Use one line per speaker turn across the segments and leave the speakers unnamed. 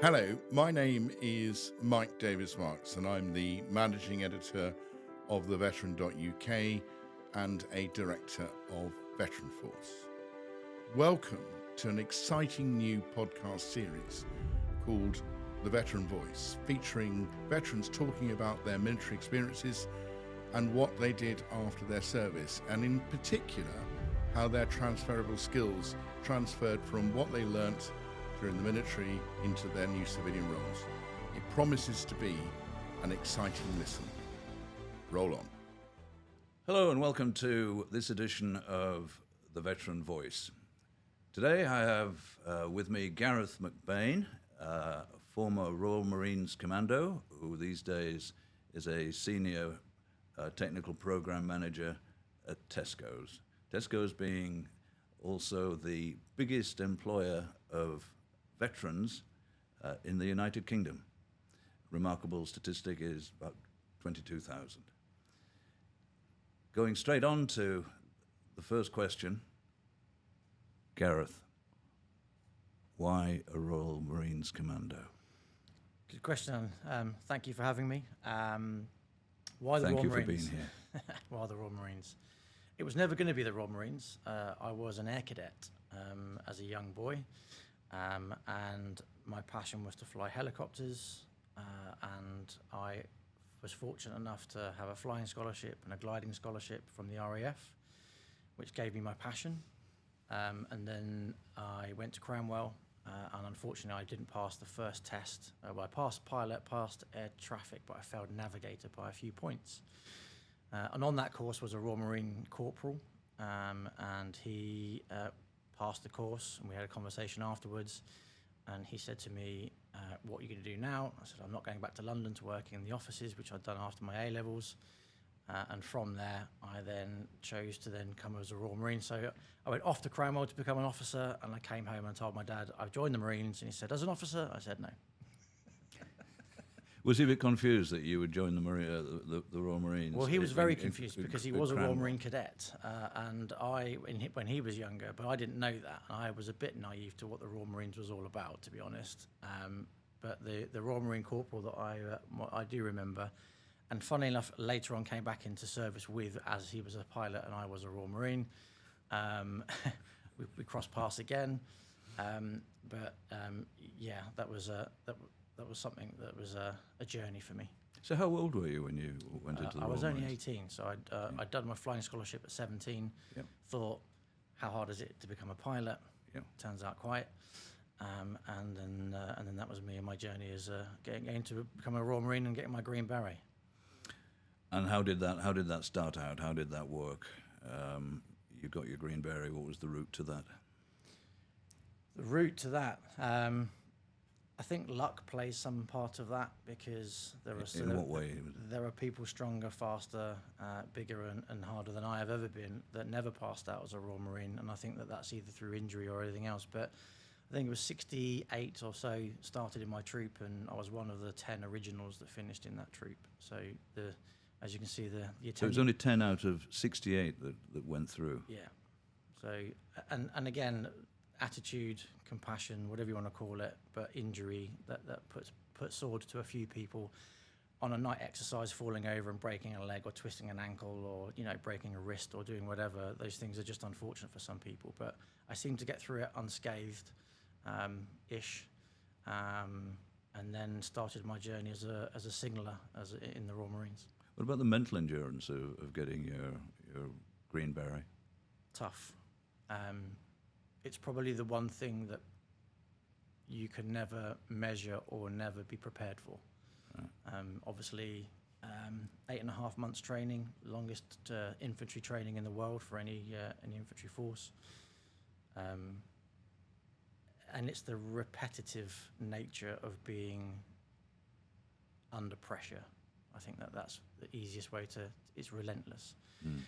Hello, my name is Mike Davis-Marks and I'm the managing editor of theveteran.uk and a director of Veteran Force. Welcome to an exciting new podcast series called The Veteran Voice, featuring veterans talking about their military experiences and what they did after their service, and in particular, how their transferable skills transferred from what they learnt during the military into their new civilian roles. It promises to be an exciting listen. Roll on.
Hello and welcome to this edition of The Veteran Voice. Today I have with me Gareth McBain, former Royal Marines Commando, who these days is a senior technical program manager at Tesco's. Tesco's being also the biggest employer of veterans in the United Kingdom. Remarkable statistic is about 22,000. Going straight on to the first question, Gareth, why a Royal Marines Commando?
Good question. Thank you for having me. Why the
Thank
Royal
you for
Marines?
being here.
Why the Royal Marines? It was never going to be the Royal Marines. I was an air cadet as a young boy, and my passion was to fly helicopters, and I was fortunate enough to have a flying scholarship and a gliding scholarship from the RAF, which gave me my passion. And then I went to Cranwell, and unfortunately I didn't pass the first test. I passed pilot, passed air traffic, but I failed navigator by a few points. And on that course was a Royal Marine corporal, and he passed the course, and we had a conversation afterwards, and he said to me, what are you going to do now? I said, I'm not going back to London to work in the offices, which I'd done after my A-levels. And from there, I then chose to then come as a Royal Marine. So I went off to Cranwell to become an officer, and I came home and told my dad I've joined the Marines, and he said, as an officer? I said, no.
Was he a bit confused that you would join the Royal Marines?
Well, he was very confused because he was a Royal
Cranwell.
Marine cadet, and when he was younger, but I didn't know that. I was a bit naive to what the Royal Marines was all about, to be honest. But the Royal Marine corporal that I do remember, and funnily enough, later on came back into service as he was a pilot and I was a Royal Marine. We crossed paths again, yeah, that was something that was a journey for me.
So how old were you when you went into the Royal
I was
Marines?
only 18, so I'd done my flying scholarship at 17.
Yep.
Thought, how hard is it to become a pilot?
Yep.
Turns out quite. And then that was me and my journey as getting to become a Royal Marine and getting my Green Beret.
And how did that start out? How did that work? You got your Green Beret. What was the route to that?
The route to that, I think luck plays some part of that, because
In what way?
there are people stronger, faster, bigger and harder than I have ever been that never passed out as a Royal Marine, and I think that's either through injury or anything else. But I think it was 68 or so started in my troop, and I was one of the 10 originals that finished in that troop. So as you can see, the attendance.
So it was only 10 out of 68 that went through.
Yeah. So and again, attitude, compassion, whatever you want to call it, but injury that puts sword to a few people on a night exercise, falling over and breaking a leg or twisting an ankle, or breaking a wrist or doing whatever. Those things are just unfortunate for some people, but I seem to get through it unscathed, and then started my journey as a signaller in the Royal Marines.
What about the mental endurance of getting your Green Beret?
Tough. It's probably the one thing that you can never measure or never be prepared for. Right. Obviously, 8.5 months training, longest infantry training in the world for any infantry force. And it's the repetitive nature of being under pressure. I think that's the easiest way it's relentless. Mm.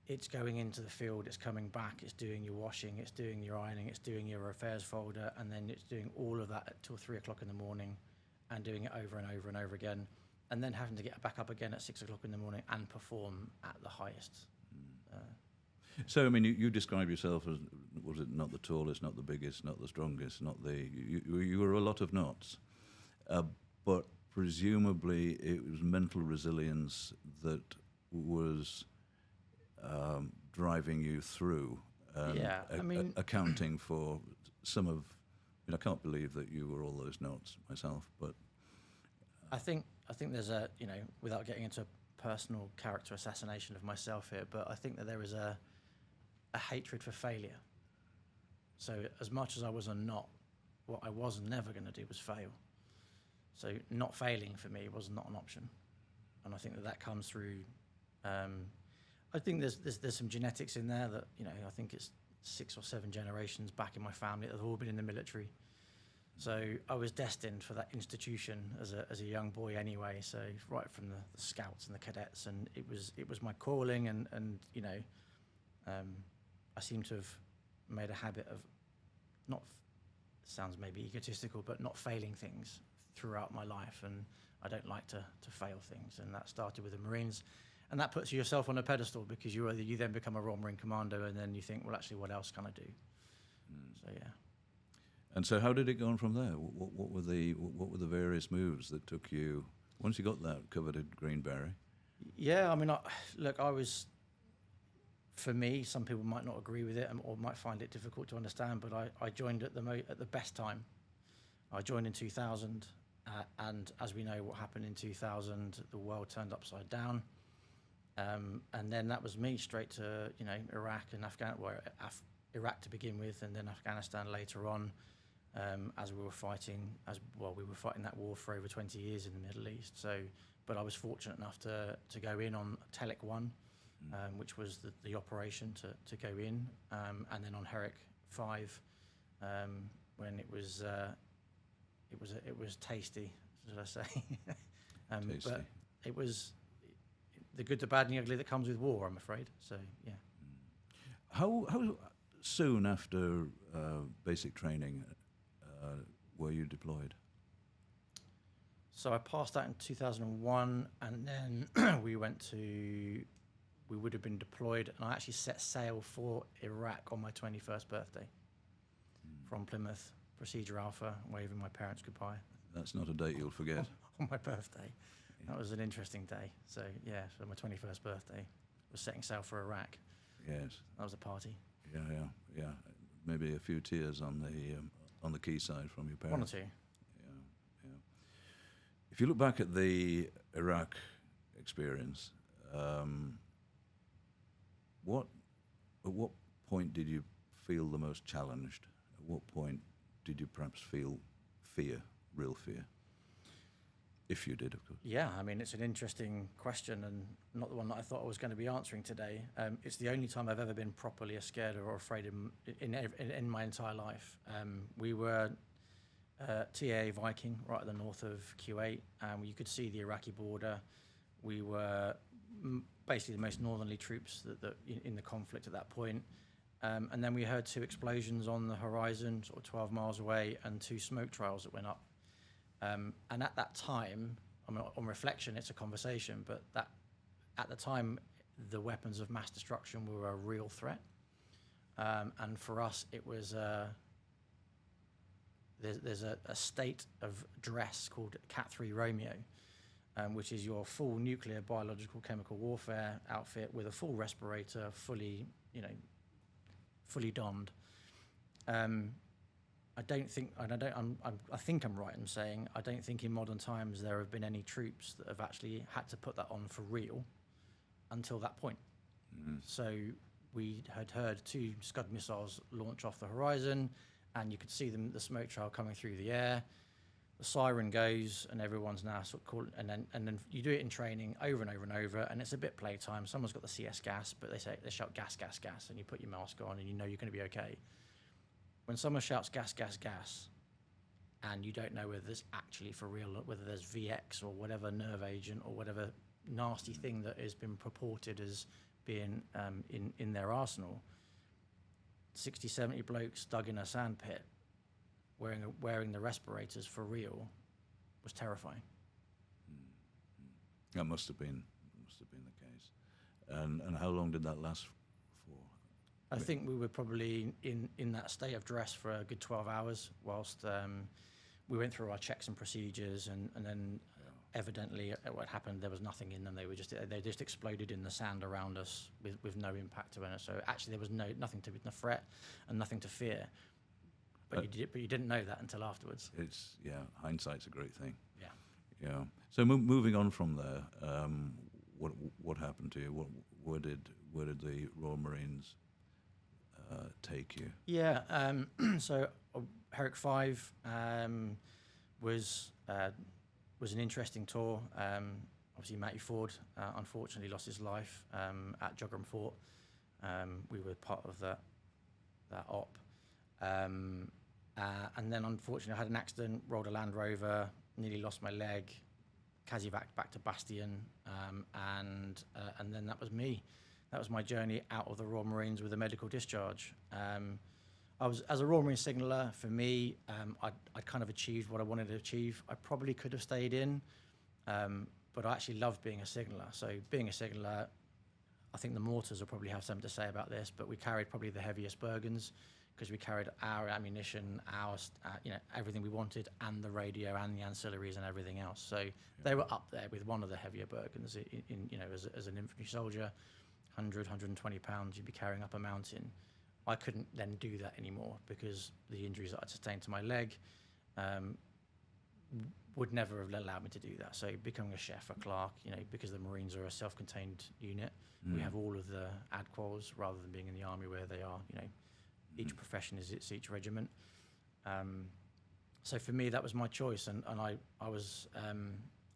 It's going into the field, it's coming back, it's doing your washing, it's doing your ironing, it's doing your affairs folder, and then it's doing all of that till 3 o'clock in the morning and doing it over and over and over again, and then having to get back up again at 6 o'clock in the morning and perform at the highest
So, I mean, you describe yourself as, was it not the tallest, not the biggest, not the strongest, not the... You were a lot of knots. But presumably it was mental resilience that was driving you through, accounting for some of... I can't believe that you were all those knots myself, but...
I think there's a, without getting into personal character assassination of myself here, but I think that there is a hatred for failure. So as much as I was a knot, what I was never going to do was fail. So not failing for me was not an option. And I think that comes through, I think there's some genetics in there that, I think it's 6 or 7 generations back in my family that have all been in the military. So I was destined for that institution as a young boy anyway. So right from the scouts and the cadets, and it was my calling, and I seem to have made a habit of sounds maybe egotistical, but not failing things throughout my life, and I don't like to fail things. And that started with the Marines, and that puts yourself on a pedestal, because you then become a Royal Marine Commando, and then you think, well, actually, what else can I do? So yeah.
And so, how did it go on from there? What were the various moves that took you once you got that coveted green beret?
Yeah, I mean, for me, some people might not agree with it or might find it difficult to understand, but I joined at the best time. I joined in 2000, and as we know what happened in 2000, the world turned upside down. And then that was me straight to Iraq and Iraq to begin with, and then Afghanistan later on, as we were fighting that war for over 20 years in the Middle East. So, but I was fortunate enough to go in on Telic 1, which was the operation to go in, and then on Herrick 5, when it was tasty, should I say?
Tasty.
But it was the good, the bad, and the ugly that comes with war, I'm afraid. So yeah.
How soon after basic training were you deployed?
So I passed out in 2001, and then we would have been deployed, and I actually set sail for Iraq on my 21st birthday from Plymouth, Procedure Alpha, waving my parents goodbye.
That's not a date you'll forget.
On my birthday. That was an interesting day. So yeah, so my 21st birthday was setting sail for Iraq.
Yes.
That was a party.
Yeah. Maybe a few tears on the quayside from your parents.
1 or 2.
Yeah. If you look back at the Iraq experience, at what point did you feel the most challenged? At what point did you perhaps feel fear, real fear? If you did, of course.
Yeah, I mean, it's an interesting question, and not the one that I thought I was going to be answering today. It's the only time I've ever been properly scared or afraid in my entire life. We were TAA Viking, right at the north of Kuwait, and you could see the Iraqi border. We were basically the most northerly troops that in the conflict at that point. And then we heard 2 explosions on the horizon, sort of 12 miles away, and 2 smoke trails that went up. And at that time, I mean, on reflection, it's a conversation, but at the time, the weapons of mass destruction were a real threat. And for us, it was there's a state of dress called Cat 3 Romeo, which is your full nuclear, biological, chemical warfare outfit with a full respirator, fully donned. I think I'm right in saying I don't think in modern times there have been any troops that have actually had to put that on for real until that point. So we had heard 2 Scud missiles launch off the horizon, and you could see the smoke trail coming through the air. The siren goes, and everyone's now sort of calling, and then you do it in training over and over and over, and it's a bit playtime. Someone's got the CS gas, but they shout gas, gas, gas, and you put your mask on, and you know you're going to be okay. When someone shouts gas, gas, gas, and you don't know whether it's actually for real, whether there's VX or whatever nerve agent or whatever nasty thing that has been purported as being in their arsenal, 60, 70 blokes dug in a sand pit wearing the respirators for real was terrifying.
That must have been the case. And how long did that last for?
I think we were probably in that state of dress for a good 12 hours whilst we went through our checks and procedures, and then evidently what happened, there was nothing in them. They just exploded in the sand around us with no impact to it. So actually there was nothing to threat and nothing to fear. But you didn't know that until afterwards.
It's hindsight's a great thing.
Yeah.
So moving on from there, what happened to you? Where did the Royal Marines take you?
Yeah. So Herrick 5 was an interesting tour. Obviously, Matty Ford unfortunately lost his life at Jogram Fort. We were part of that op. And then unfortunately I had an accident, rolled a Land Rover, nearly lost my leg, casevac'd back to Bastion, and then that was me. That was my journey out of the Royal Marines with a medical discharge. I was, as a Royal Marine signaller, for me, I'd kind of achieved what I wanted to achieve. I probably could have stayed in, but I actually loved being a signaller. So being a signaller, I think the mortars will probably have something to say about this, but we carried probably the heaviest Bergens, because we carried our ammunition, everything we wanted, and the radio and the ancillaries and everything else. So they were up there with one of the heavier Bergens. As an infantry soldier, 100, 120 pounds, you'd be carrying up a mountain. I couldn't then do that anymore because the injuries that I'd sustained to my leg would never have allowed me to do that. So becoming a chef, a clerk, because the Marines are a self-contained unit, we have all of the ADQOs rather than being in the army where they are, each profession is each regiment. So for me, that was my choice, and I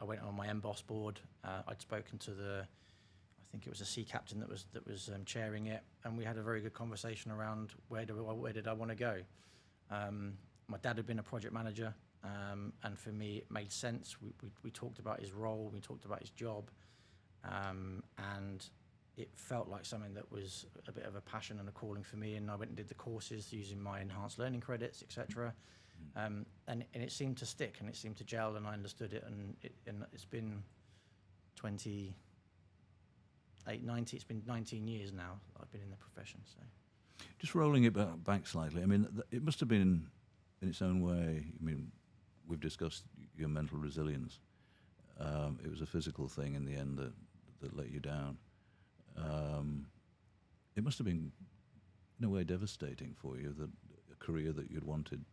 went on my MBOSS board. I'd spoken to I think it was a sea captain that was chairing it, and we had a very good conversation around where did I want to go. My dad had been a project manager, and for me it made sense. We talked about his role, we talked about his job, and it felt like something that was a bit of a passion and a calling for me, and I went and did the courses using my enhanced learning credits, etc. And it seemed to stick, and it seemed to gel, and I understood it, and it's been 19 years now I've been in the profession. So
just rolling it back slightly, I mean, it must have been, in its own way, I mean, we've discussed your mental resilience. It was a physical thing in the end that let you down. It must have been, in a way, devastating for you that a career that you'd wanted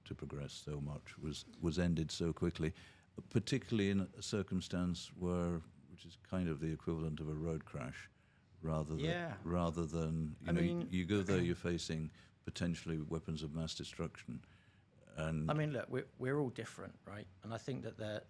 to progress so much was ended so quickly, particularly in a circumstance which is kind of the equivalent of a road crash, rather than you go there, you're facing potentially weapons of mass destruction. And
I mean, look, we're all different, right? And I think that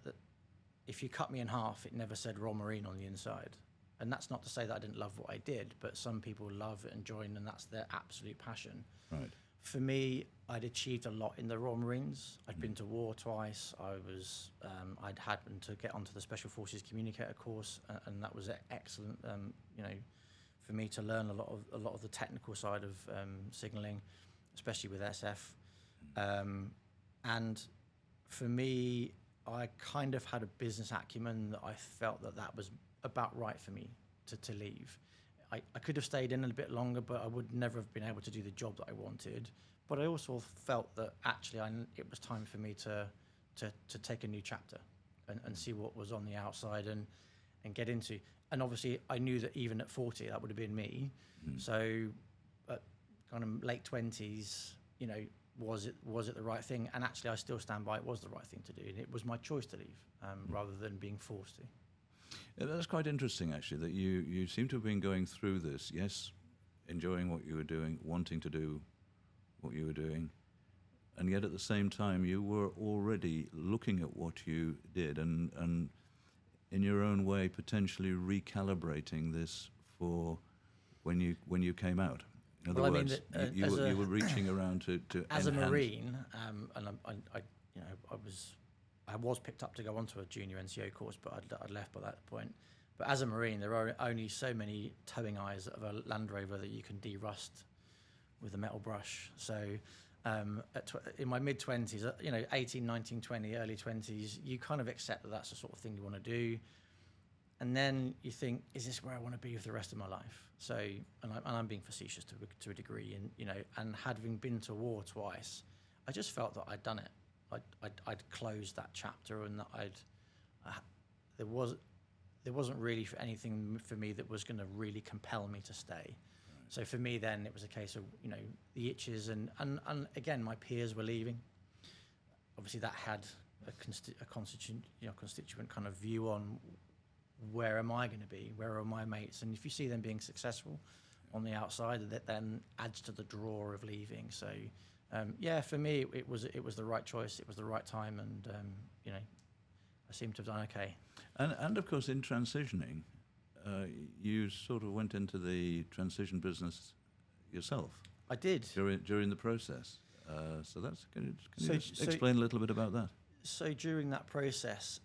if you cut me in half, it never said Royal Marine on the inside. And that's not to say that I didn't love what I did, but some people love it and join, and that's their absolute passion.
right.
For me, I'd achieved a lot in the Royal Marines. I'd been to war twice. I'd happened to get onto the Special Forces Communicator course, and that was excellent. For me to learn a lot of the technical side of signalling, especially with SF. And for me, I kind of had a business acumen that I felt that was about right for me to leave. I could have stayed in a bit longer, but I would never have been able to do the job that I wanted. But I also felt that actually it was time for me to take a new chapter and see what was on the outside and get into. And obviously, I knew that even at 40, that would have been me. So, at kind of late 20s, was it the right thing? And actually, I still stand by it was the right thing to do. And it was my choice to leave rather than being forced to.
Yeah, that's quite interesting, actually, that you seem to have been going through this, yes, enjoying what you were doing, wanting to do what you were doing, and yet at the same time you were already looking at what you did and in your own way potentially recalibrating this for when you came out. In other words, you were reaching around to
as
enhance.
a Marine, and I was picked up to go onto a junior NCO course, but I'd left by that point. But as a Marine, there are only so many towing eyes of a Land Rover that you can de-rust with a metal brush. So in my mid-20s, 18, 19, 20, early 20s, you kind of accept that that's the sort of thing you want to do. And then you think, is this where I want to be for the rest of my life? So, and I'm being facetious to a degree, and and having been to war twice, I just felt that I'd done it. I'd closed that chapter, and that there wasn't really anything for me that was going to really compel me to stay. Right. So for me, then it was a case of the itches, and again, my peers were leaving. Obviously, that had a constituent kind of view on where am I going to be, where are my mates, and if you see them being successful on the outside, that then adds to the draw of leaving. So for me, it was the right choice, it was the right time, and I seem to have done okay.
And of course, in transitioning, you sort of went into the transition business yourself.
I did
during the process. So that's can you explain a little bit about that?
So during that process,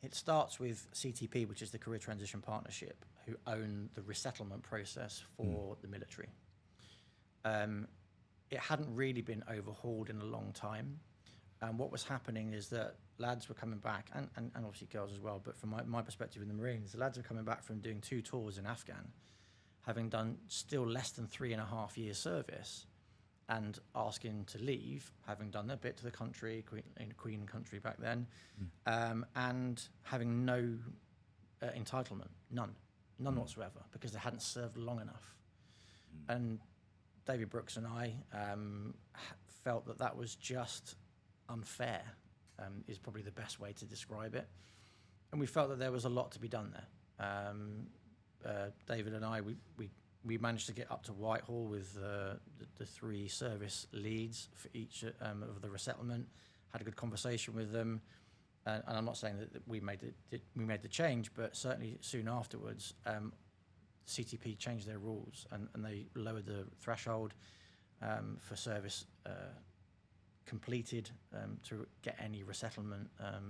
it starts with CTP, which is the Career Transition Partnership, who own the resettlement process for the military. It hadn't really been overhauled in a long time. And what was happening is that lads were coming back, and obviously girls as well, but from my perspective in the Marines, the lads were coming back from doing 2 tours in Afghan, having done still less than 3.5 years service, and asking to leave, having done their bit to the country, Queen country back then, and having no entitlement, none whatsoever, because they hadn't served long enough. And David Brooks and I felt that was just unfair, is probably the best way to describe it. And we felt that there was a lot to be done there. David and I, we managed to get up to Whitehall with the 3 service leads for each of the resettlement, had a good conversation with them. And I'm not saying that we made the change, but certainly soon afterwards, CTP changed their rules and they lowered the threshold for service completed to get any resettlement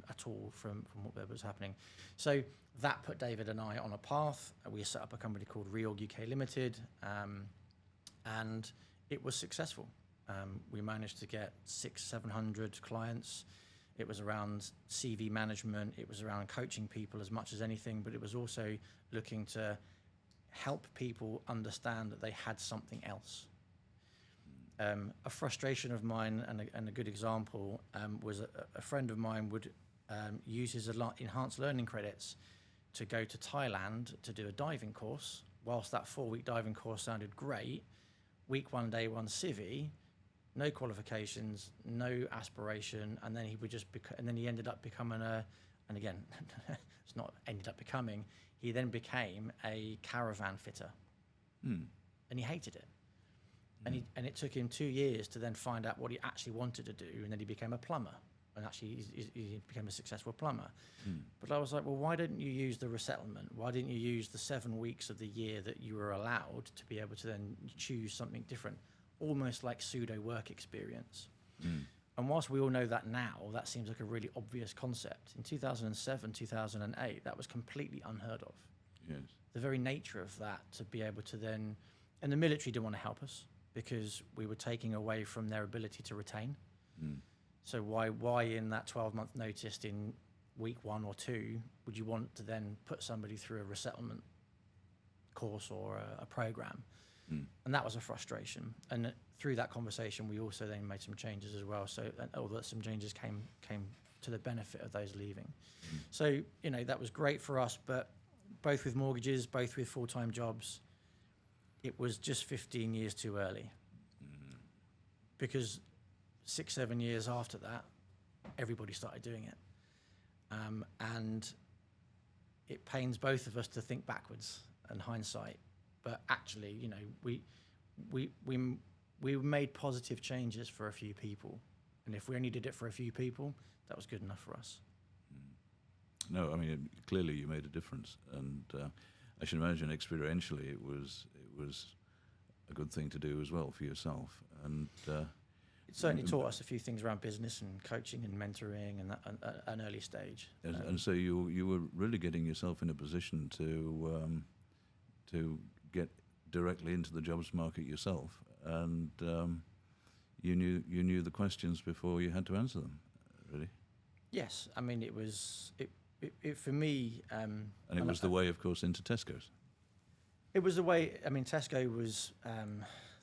at all from what was happening. So that put David and I on a path. We set up a company called Reorg UK Limited, and it was successful. We managed to get 600-700 clients. It was around CV management. It was around coaching people as much as anything, but it was also looking to help people understand that they had something else. A frustration of mine and a good example was a friend of mine would use his enhanced learning credits to go to Thailand to do a diving course. Whilst that 4-week diving course sounded great, week 1, day 1 civvy, no qualifications, no aspiration, and then he would he ended up becoming and again, it's not ended up becoming, he then became a caravan fitter. And he hated it. And it took him 2 years to then find out what he actually wanted to do, and then he became a plumber, and actually he became a successful plumber. But I was like, well, why didn't you use the resettlement? Why didn't you use the 7 weeks of the year that you were allowed to be able to then choose something different, almost like pseudo work experience? And whilst we all know that now, that seems like a really obvious concept. In 2007, 2008, that was completely unheard of.
Yes.
The very nature of that, to be able to then, and the military didn't want to help us, because we were taking away from their ability to retain. So why in that 12-month notice in week 1 or 2 would you want to then put somebody through a resettlement course or a program? And that was a frustration. And through that conversation, we also then made some changes as well. So although some changes came to the benefit of those leaving. So that was great for us, but both with mortgages, both with full-time jobs, it was just 15 years too early. Because 6-7 years after that, everybody started doing it. And it pains both of us to think backwards and hindsight. But actually, we made positive changes for a few people. And if we only did it for a few people, that was good enough for us.
No, I mean, clearly you made a difference. And I should imagine experientially it was a good thing to do as well for yourself. And
it certainly taught us a few things around business and coaching and mentoring and that, an early stage.
And so you were really getting yourself in a position to get directly into the jobs market yourself, and you knew the questions before you had to answer them, really.
Yes, I mean it was it for me.
And it was the way, of course, into Tesco's.
It was the way. I mean, Tesco was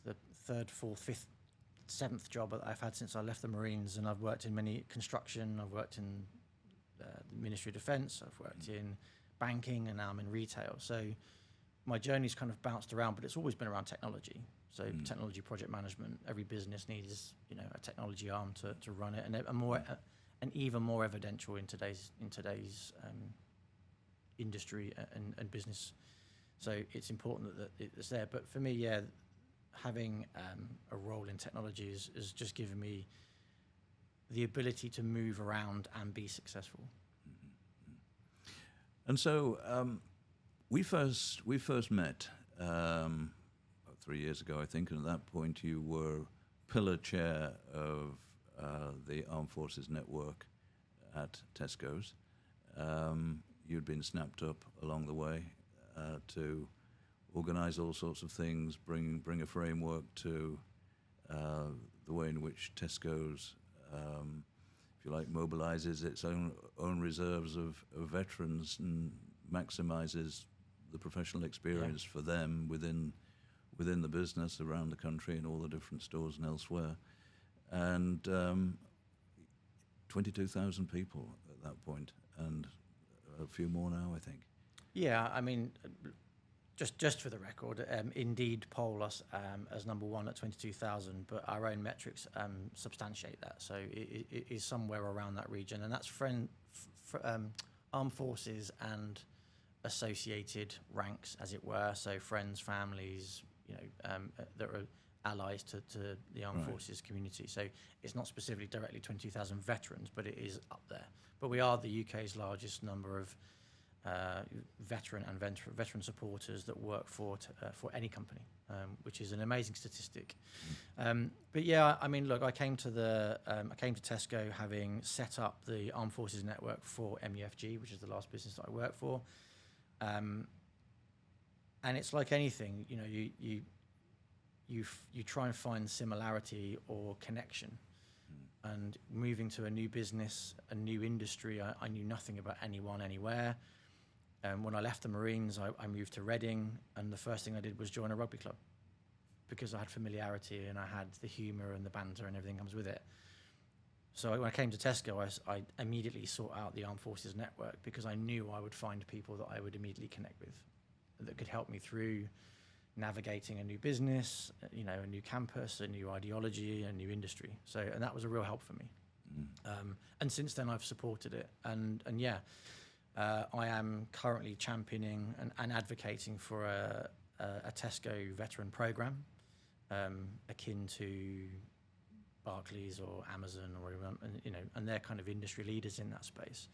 the third, fourth, fifth, seventh job that I've had since I left the Marines, and I've worked in many construction. I've worked in the Ministry of Defence. I've worked in banking, and now I'm in retail. So my journey's kind of bounced around, but it's always been around technology. So technology project management. Every business needs a technology arm to run it, and even more evidential in today's industry and business. So it's important that it's there. But for me, yeah, having a role in technology is just given me the ability to move around and be successful.
And so we first met about 3 years ago, I think, and at that point you were pillar chair of the Armed Forces Network at Tesco's. You'd been snapped up along the way to organise all sorts of things, bring a framework to the way in which Tesco's, if you like, mobilises its own reserves of veterans and maximises the professional experience for them within the business around the country and all the different stores and elsewhere. And 22,000 people at that point, and a few more now, I think. Yeah,
I mean, just for the record, Indeed poll us as number one at 22,000, but our own metrics substantiate that. So it is somewhere around that region, and that's armed forces and associated ranks, as it were. So friends, families, that are allies to the armed forces community. So it's not specifically directly 22,000 veterans, but it is up there. But we are the UK's largest number of veteran supporters that work for any company, which is an amazing statistic. But yeah, I mean, look, I came to Tesco having set up the Armed Forces Network for MUFG, which is the last business that I worked for. And it's like anything, you try and find similarity or connection. And moving to a new business, a new industry, I knew nothing about anyone, anywhere. When I left the Marines, I moved to Reading, and the first thing I did was join a rugby club because I had familiarity and I had the humour and the banter and everything comes with it. So when I came to Tesco, I immediately sought out the Armed Forces Network because I knew I would find people that I would immediately connect with that could help me through navigating a new business, a new campus, a new ideology, a new industry. So, and that was a real help for me. And since then, I've supported it. And yeah, I am currently championing and advocating for a Tesco veteran program, akin to Barclays or Amazon or and they're kind of industry leaders in that space.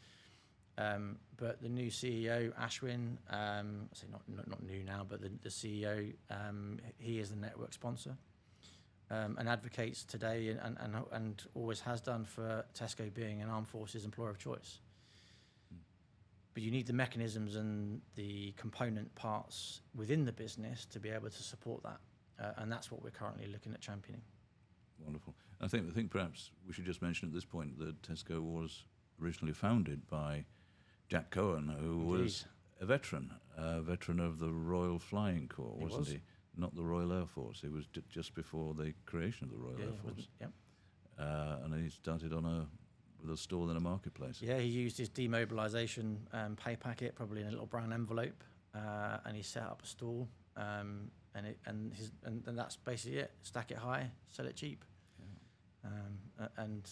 But the new CEO, Ashwin, I say not new now, but the CEO, he is the network sponsor and advocates today and always has done for Tesco being an armed forces employer of choice. But you need the mechanisms and the component parts within the business to be able to support that, and that's what we're currently looking at championing.
Wonderful. I think perhaps we should just mention at this point that Tesco was originally founded by Jack Cohen, who was a veteran of the Royal Flying Corps, wasn't he? Not the Royal Air Force. It was just before the creation of the Royal Air Force.
Yep.
And he started with a stall in a marketplace.
Yeah, he used his demobilisation pay packet, probably in a little brown envelope, and he set up a stall. And that's basically it. Stack it high, sell it cheap. And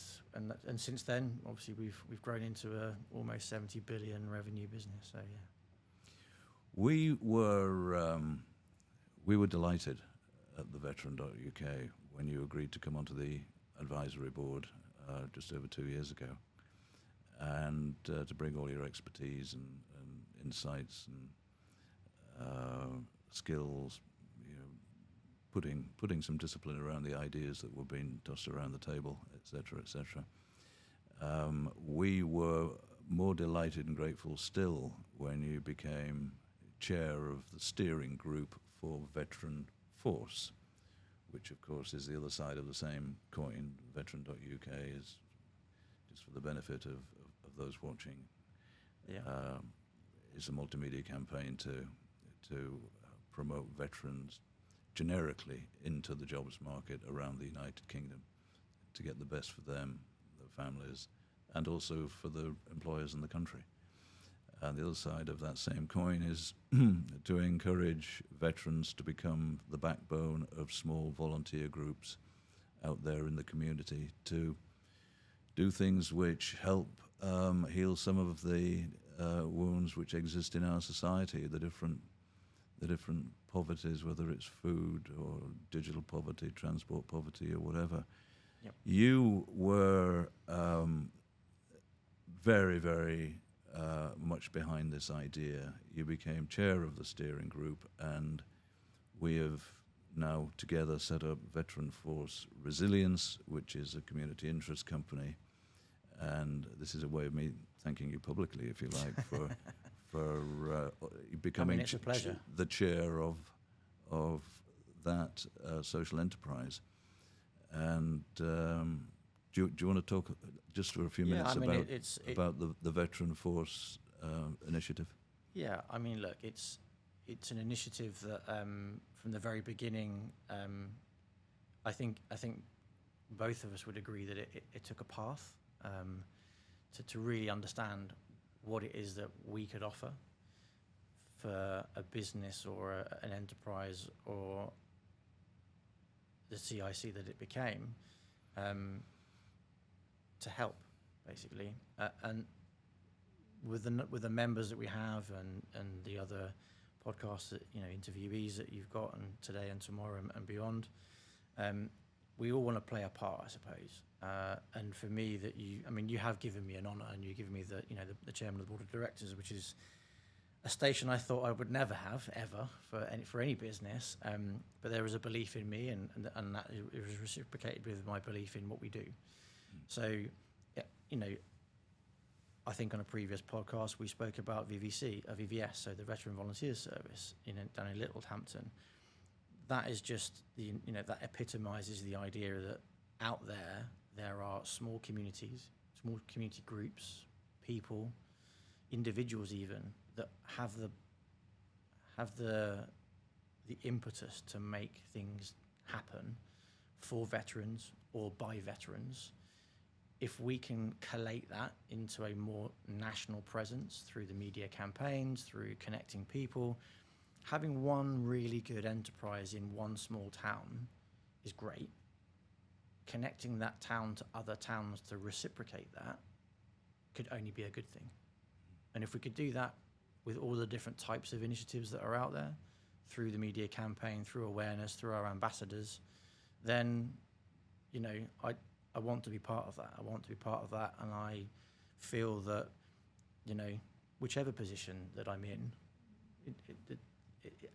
since then, obviously, we've grown into a almost 70 billion revenue business. So yeah,
we were delighted at the Veteran.uk when you agreed to come onto the advisory board just over 2 years ago, and to bring all your expertise and insights and skills. Putting some discipline around the ideas that were being tossed around the table, etc., etc. We were more delighted and grateful still when you became chair of the steering group for Veteran Force, which of course is the other side of the same coin. Veteran.uk is, just for the benefit of those watching.
Yeah.
It's a multimedia campaign to promote veterans generically into the jobs market around the United Kingdom, to get the best for them, their families, and also for the employers in the country. And the other side of that same coin is to encourage veterans to become the backbone of small volunteer groups out there in the community, to do things which help heal some of the wounds which exist in our society, the different poverties, whether it's food or digital poverty, transport poverty, or whatever.
Yep.
You were very, very much behind this idea. You became chair of the steering group, and we have now together set up Veteran Force Resilience, which is a community interest company. And this is a way of me thanking you publicly, if you like, for becoming
it's a pleasure.
The chair of that social enterprise. And do you want to talk just for a few minutes about the Veteran Force initiative?
Yeah, I mean, look, it's an initiative that from the very beginning, I think both of us would agree that it took a path to really understand what it is that we could offer for a business or an enterprise or the CIC that it became, to help, basically. And with the members that we have and the other podcasts that, interviewees that you've got, and today and tomorrow and beyond, we all want to play a part, I suppose. And for me, you have given me an honour, and you've given me the chairman of the board of directors, which is a station I thought I would never have ever for any business. But there was a belief in me, and that it was reciprocated with my belief in what we do. So, I think on a previous podcast we spoke about VVS, so the Veteran Volunteers Service, down in Littlehampton. That is just that epitomises the idea that out there are small communities, small community groups, people, individuals even, that have the impetus to make things happen for veterans or by veterans. If we can collate that into a more national presence through the media campaigns, through connecting people, having one really good enterprise in one small town is great. Connecting that town to other towns to reciprocate that could only be a good thing. And if we could do that with all the different types of initiatives that are out there, through the media campaign, through awareness, through our ambassadors, then, I want to be part of that. I want to be part of that, and I feel that, whichever position that I'm in,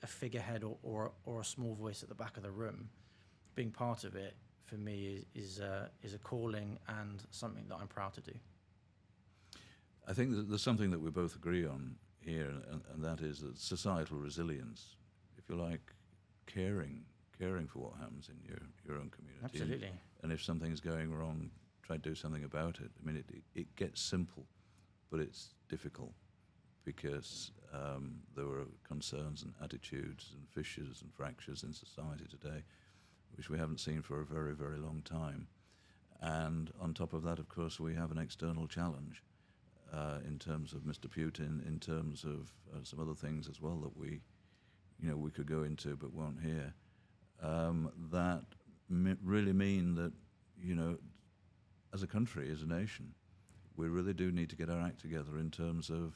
a figurehead or a small voice at the back of the room, being part of it for me is a calling and something that I'm proud to do.
I think that there's something that we both agree on here, and that is that societal resilience, if you like, caring for what happens in your own community.
Absolutely.
And if something's going wrong, try to do something about it. I mean, it gets simple, but it's difficult because there are concerns and attitudes and fissures and fractures in society today, which we haven't seen for a very, very long time. And on top of that, of course, we have an external challenge in terms of Mr. Putin, in terms of some other things as well that we could go into but won't hear. That really mean that, as a country, as a nation, we really do need to get our act together in terms of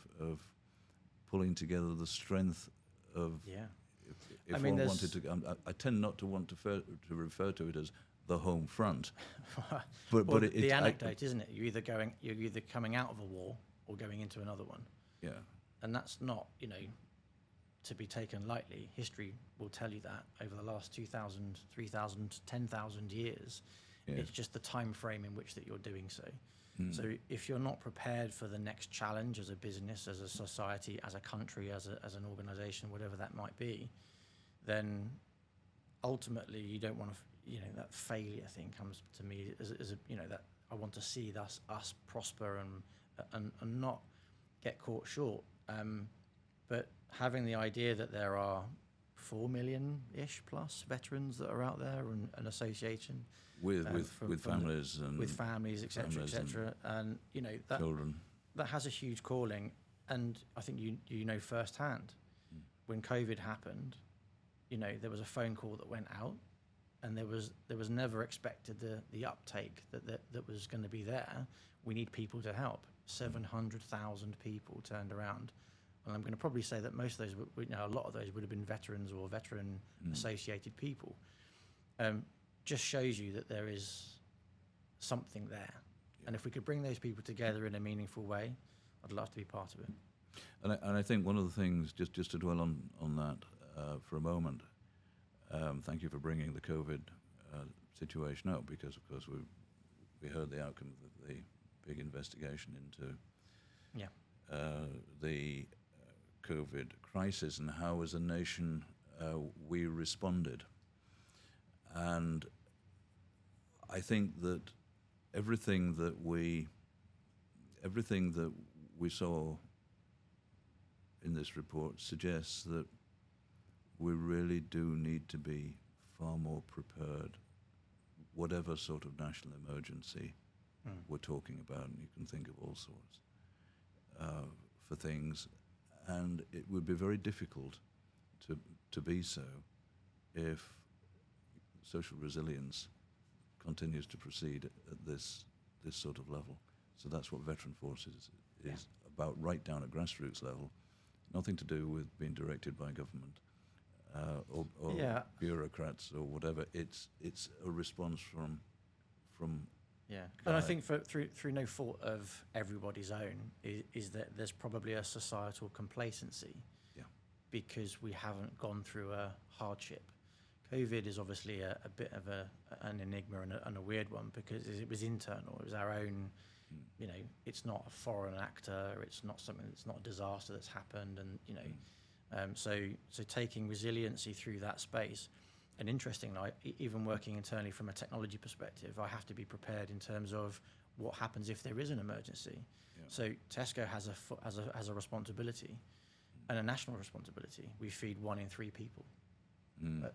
pulling together the strength of. Yeah. If one wanted to, I tend not to want to refer to it as the home front. but
the anecdote, isn't it? You're either coming out of a war or going into another one.
Yeah. And
that's not, to be taken lightly. History will tell you that over the last 2,000, 3,000, 10,000 years. Yes. It's just the time frame in which that you're doing so. So if you're not prepared for the next challenge as a business, as a society, as a country, as an organization, whatever that might be, then ultimately you don't want to, that failure thing comes to me as that I want to see us prosper and not get caught short. But having the idea that there are 4 million-ish plus veterans that are out there, and an association
with families
etc., etc., and that
children.
That has a huge calling. And I think you know firsthand, when COVID happened, there was a phone call that went out, and there was never expected the uptake that was going to be there. We need people to help. 700,000 people turned around, and I'm going to probably say that most of those, a lot of those would have been veterans or veteran associated people. Just shows you that there is something there, and if we could bring those people together in a meaningful way, I'd love to be part of it.
And I think one of the things, just to dwell on that for a moment, thank you for bringing the COVID situation up, because of course we heard the outcome of the big investigation into the COVID crisis and how as a nation we responded. And I think that everything that we saw in this report suggests that we really do need to be far more prepared, whatever sort of national emergency we're talking about, and you can think of all sorts for things, and it would be very difficult to be so if social resilience continues to proceed at this sort of level. So that's what Veteran Forces is about, right down at grassroots level. Nothing to do with being directed by government or bureaucrats or whatever. It's a response from.
And I think through no fault of everybody's own is that there's probably a societal complacency, because we haven't gone through a hardship. COVID is obviously a bit of an enigma and a weird one, because it was internal. It was our own. It's not a foreign actor. It's not something that's not a disaster that's happened, and so taking resiliency through that space. And interestingly, even working internally from a technology perspective, I have to be prepared in terms of what happens if there is an emergency. Yeah. So Tesco has a responsibility, and a national responsibility. We feed 1 in 3 people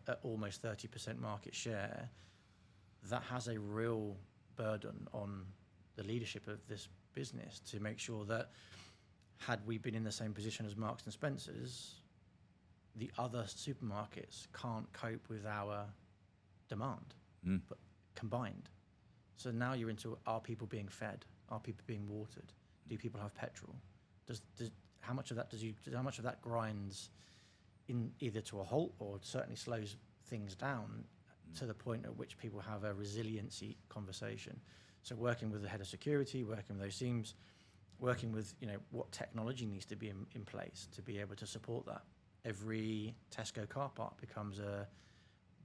at almost 30% market share. That has a real burden on the leadership of this business to make sure that, had we been in the same position as Marks and Spencer's, the other supermarkets can't cope with our demand, but combined. So now you're into, are people being fed? Are people being watered? Do people have petrol? How much of that grinds in either to a halt or certainly slows things down to the point at which people have a resiliency conversation? So working with the head of security, working with those teams, working with what technology needs to be in place to be able to support that. Every Tesco car park becomes a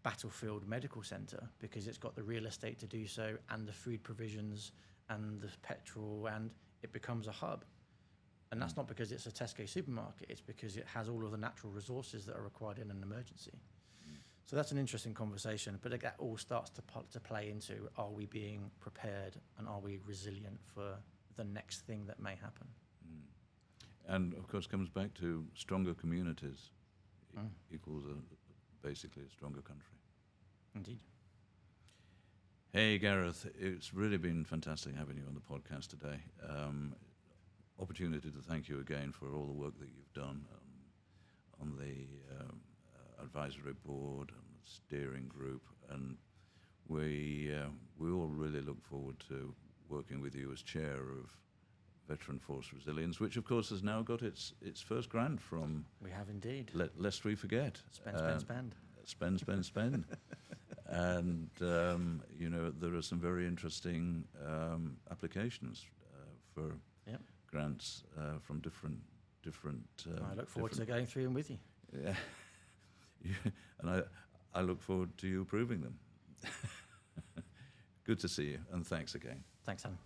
battlefield medical centre because it's got the real estate to do so, and the food provisions and the petrol, and it becomes a hub. And that's not because it's a Tesco supermarket, it's because it has all of the natural resources that are required in an emergency. So that's an interesting conversation, but that all starts to play into, are we being prepared and are we resilient for the next thing that may happen?
And of course comes back to stronger communities equals basically a stronger country.
Indeed.
Hey Gareth, it's really been fantastic having you on the podcast today. Opportunity to thank you again for all the work that you've done on the advisory board and the steering group, and we all really look forward to working with you as chair of Veteran Force Resilience, which of course has now got its first grant from. We
have indeed.
Lest we forget.
Spend.
Spend. And there are some very interesting applications for grants from different.
I look forward to going through them with you.
Yeah, and I look forward to you approving them. Good to see you, and thanks again.
Thanks, Alan.